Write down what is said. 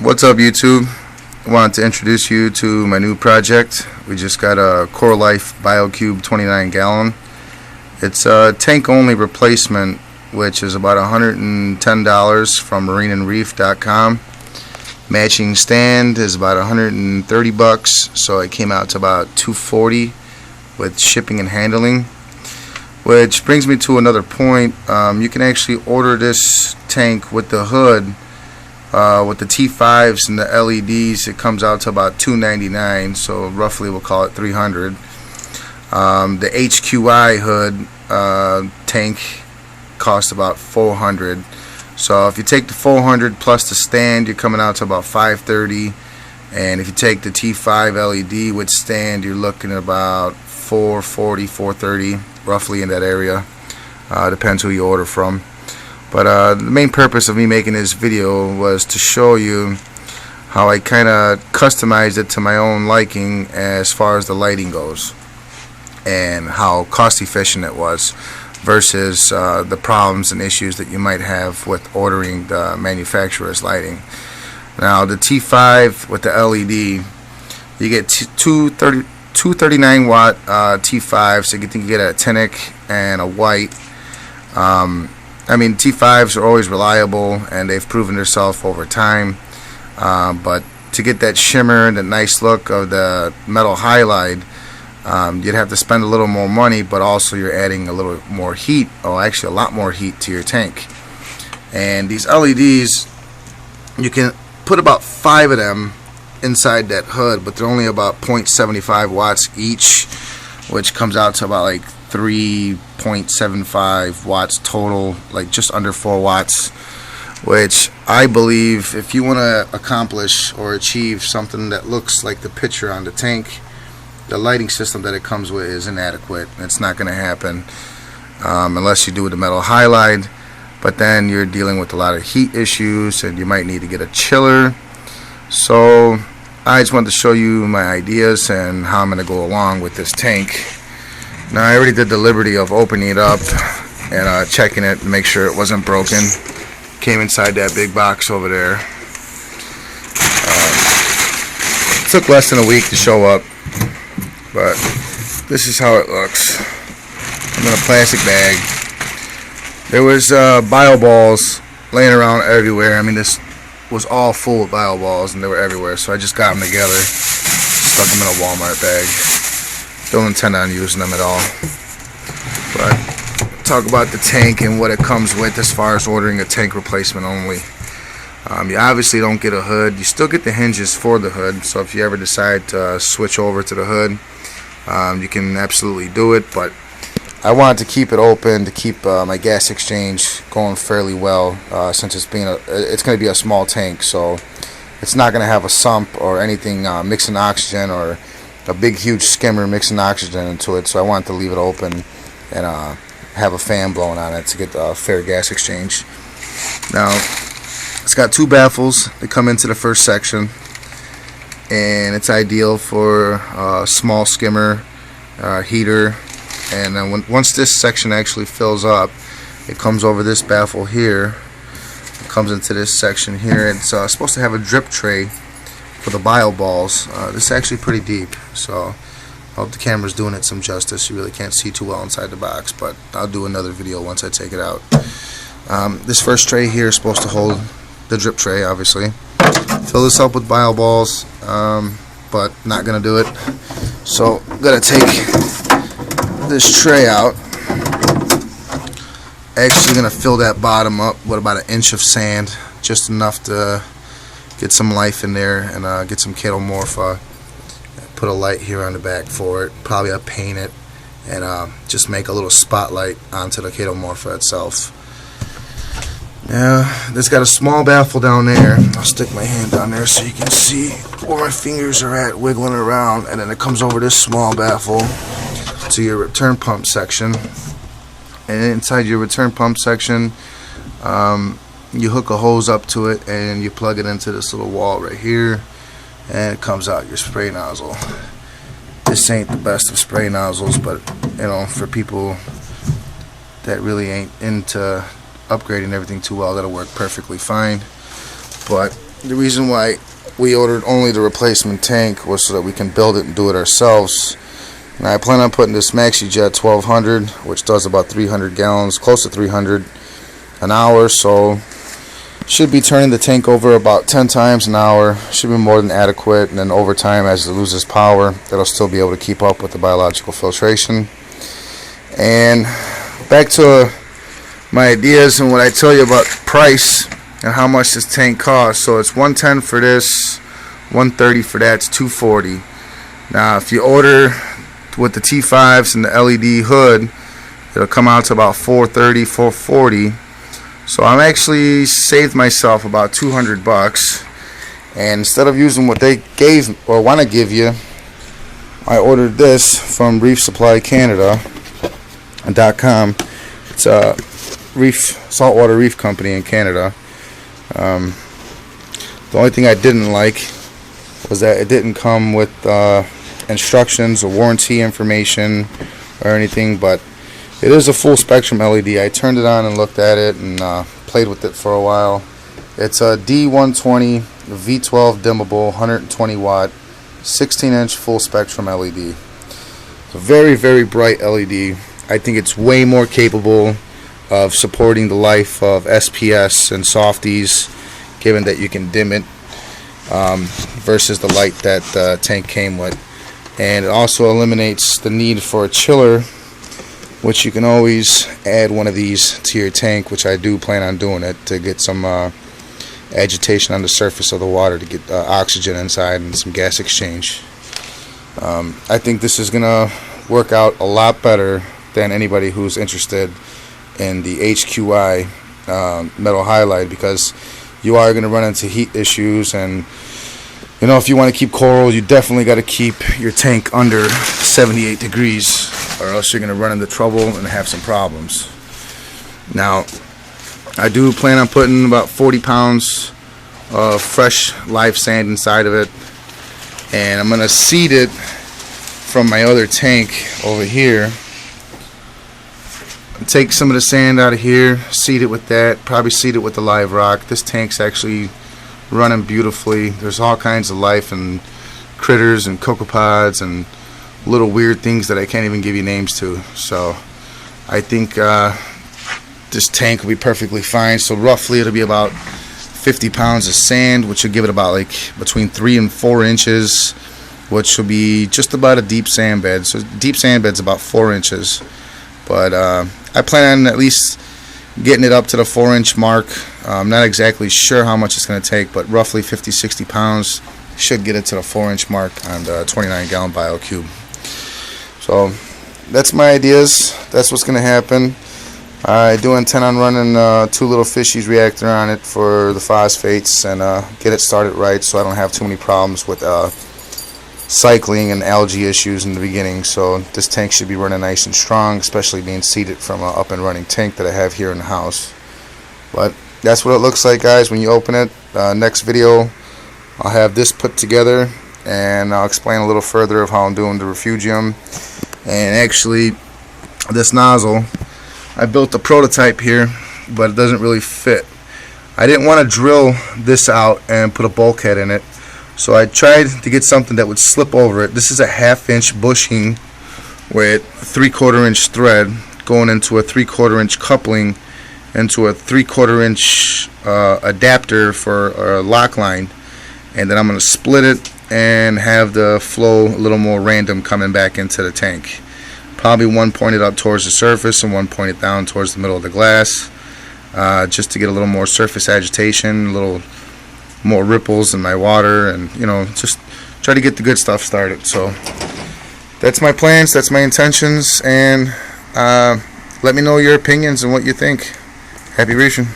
What's up, YouTube? I wanted to introduce you to my new project. We just got a Core Life BioCube 29 gallon. It's a tank only replacement, which is about $110 from marineandreef.com. Matching stand is about 130 bucks, so it came out to about $240 with shipping and handling. Which brings me to another point. You can actually order this tank with the hood. With the T5s and the LEDs, it comes out to about $299, so roughly we'll call it $300. The HQI hood tank costs about $400. So if you take the $400 plus the stand, you're coming out to about $530. And if you take the T5 LED with stand, you're looking at about $440, $430, roughly in that area. Depends who you order from. But the main purpose of me making this video was to show you how I kind of customized it to my own liking as far as the lighting goes, and how cost efficient it was versus the problems and issues that you might have with ordering the manufacturer's lighting. Now the T5 with the LED, you get two 39 watt T5s, so you can get a tinnic and a white. I mean, T5s are always reliable and they've proven themselves over time, but to get that shimmer and the nice look of the metal halide, you'd have to spend a little more money, but also you're adding a little more heat, or actually a lot more heat to your tank. And these LEDs, you can put about 5 of them inside that hood, but they're only about 0.75 watts each, which comes out to about like 3.75 watts total, like just under 4 watts, which I believe if you want to accomplish or achieve something that looks like the picture on the tank, the lighting system that it comes with is inadequate. It's not going to happen unless you do with the metal halide, but then you're dealing with a lot of heat issues and you might need to get a chiller. So I just wanted to show you my ideas and how I'm going to go along with this tank. Now I already did the liberty of opening it up and checking it to make sure it wasn't broken. Came inside that big box over there. It took less than a week to show up, but this is how it looks. I'm in a plastic bag. There was bio balls laying around everywhere. I mean, this was all full of bio balls and they were everywhere, so I just got them together, stuck them in a Walmart bag. Don't intend on using them at all. But talk about the tank and what it comes with as far as ordering a tank replacement only. You obviously don't get a hood. You still get the hinges for the hood, so if you ever decide to switch over to the hood, you can absolutely do it. But I wanted to keep it open to keep my gas exchange going fairly well, since it's going to be a small tank, so it's not going to have a sump or anything mixing oxygen, or a big huge skimmer mixing oxygen into it. So I wanted to leave it open and have a fan blowing on it to get the fair gas exchange. Now it's got 2 baffles that come into the first section, and it's ideal for a small skimmer heater. And then once this section actually fills up, it comes over this baffle here, it comes into this section here. It's supposed to have a drip tray for the bio balls. This is actually pretty deep, so I hope the camera's doing it some justice. You really can't see too well inside the box, but I'll do another video once I take it out. This first tray here is supposed to hold the drip tray, obviously. Fill this up with bio balls, but not gonna do it. So I'm gonna take this tray out. Actually gonna fill that bottom up with about 1 inch of sand, just enough to get some life in there, and get some ketomorpha. Put a light here on the back for it. Probably I'll paint it and just make a little spotlight onto the ketomorpha itself. Now this got a small baffle down there. I'll stick my hand down there so you can see where my fingers are at wiggling around, and then it comes over this small baffle to your return pump section. And inside your return pump section, you hook a hose up to it and you plug it into this little wall right here, and it comes out your spray nozzle. This ain't the best of spray nozzles, but you know, for people that really ain't into upgrading everything too well, that'll work perfectly fine. But the reason why we ordered only the replacement tank was so that we can build it and do it ourselves. And I plan on putting this MaxiJet 1200, which does about 300 gallons, close to 300 an hour, so should be turning the tank over about 10 times an hour. Should be more than adequate, and then over time, as it loses power, that'll still be able to keep up with the biological filtration. And back to my ideas and what I tell you about price and how much this tank costs. So it's $110 for this, $130 for that, it's $240. Now if you order with the T5s and the LED hood, it'll come out to about $430, $440. So I'm actually saved myself about $200, and instead of using what they gave or want to give you, I ordered this from Reef Supply Canada.com. It's a saltwater reef company in Canada. The only thing I didn't like was that it didn't come with instructions or warranty information or anything, but it is a full spectrum LED. I turned it on and looked at it and played with it for a while. It's a D120 V12 dimmable 120 watt 16-inch full spectrum LED. It's a very, very bright LED. I think it's way more capable of supporting the life of SPS and softies, given that you can dim it versus the light that the tank came with. And it also eliminates the need for a chiller, which you can always add one of these to your tank, which I do plan on doing it to get some agitation on the surface of the water to get oxygen inside and some gas exchange. I think this is gonna work out a lot better than anybody who's interested in the HQI metal halide, because you are going to run into heat issues, and you know, if you want to keep coral, you definitely got to keep your tank under 78 degrees, or else you're going to run into trouble and have some problems. Now, I do plan on putting about 40 pounds of fresh live sand inside of it, and I'm going to seed it from my other tank over here. Take some of the sand out of here, seed it with that, probably seed it with the live rock. This tank's actually running beautifully. There's all kinds of life and critters and copepods and little weird things that I can't even give you names to. So I think this tank will be perfectly fine. So roughly it'll be about 50 pounds of sand, which will give it about like between 3 and 4 inches, which will be just about a deep sand bed. So deep sand bed's about 4 inches. But I plan on at least getting it up to the 4-inch mark. I'm not exactly sure how much it's going to take, but roughly 50-60 pounds should get it to the 4-inch mark on the 29-gallon BioCube. So that's my ideas. That's what's going to happen. I do intend on running 2 little fishies reactor on it for the phosphates and get it started right, so I don't have too many problems with cycling and algae issues in the beginning. So this tank should be running nice and strong, especially being seeded from an up and running tank that I have here in the house. But that's what it looks like, guys, when you open it. Next video I'll have this put together, and I'll explain a little further of how I'm doing the refugium. And actually, this nozzle, I built a prototype here, but it doesn't really fit. I didn't want to drill this out and put a bulkhead in it, so I tried to get something that would slip over it. This is a 1/2-inch bushing with 3/4 inch thread going into a 3/4 inch coupling into a 3/4 inch adapter for a lock line, and then I'm going to split it and have the flow a little more random coming back into the tank. Probably one pointed up towards the surface and one pointed down towards the middle of the glass, just to get a little more surface agitation, a little more ripples in my water, and you know, just try to get the good stuff started. So that's my plans, that's my intentions, and let me know your opinions and what you think. Happy reefing.